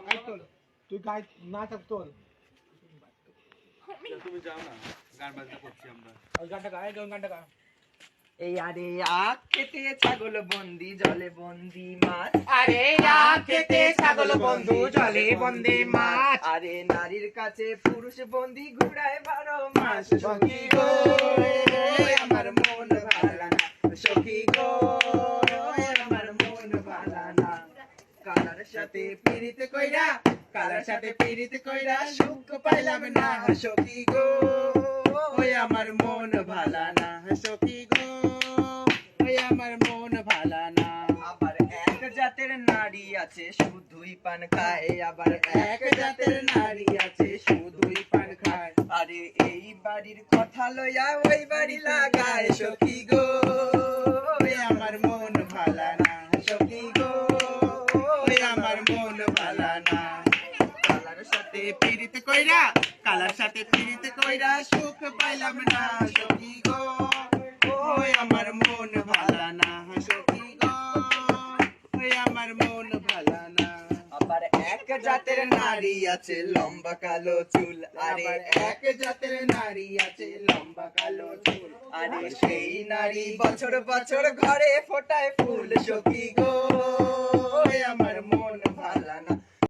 তুই গাই না থাক তোর তুমি যাও না, গান বাজনা করছি আমরা। ওই গানটা গায় ওই গানটা গা এই আরে আখ খেতে ছাগল বন্দি জলে বন্দি মাছ আরে আখ খেতে ছাগল বন্ধু জলে বন্দি মাছ আরে নারীর কাছে পুরুষ বন্দি ঘুরায় 12 মাস সখী গো আমার মন ভালা না সখী গো আমার মন ভালা না কালার সাথে পিরিত কইরা সুখ পাইলাম না সখী গো আমার মন ভালা না সখী গো আমার মন ভালা না আবার এক জাতের নারী আছে শুধুই পান খায় আবার এক জাতের নারী আছে শুধুই পান খায় আরে এই বাড়ির কথা লইয়া ওই বাড়ি লাগায় সখী গো আমার মন ভালা না সখী গো আমার মন ভালা না কালার সাথে পিরিত কইরা সুখ পাইলাম না সখী গো আমার মন ভালা না সখী গো আমার মন ভালা না আবার এক জাতের নারী আছে লম্বা কালো চুল আরে এক জাতের নারী আছে লম্বা কালো চুল আরে সেই নারী বছর বছর ঘরে ফোটায় ফুল সখী গো আমার মন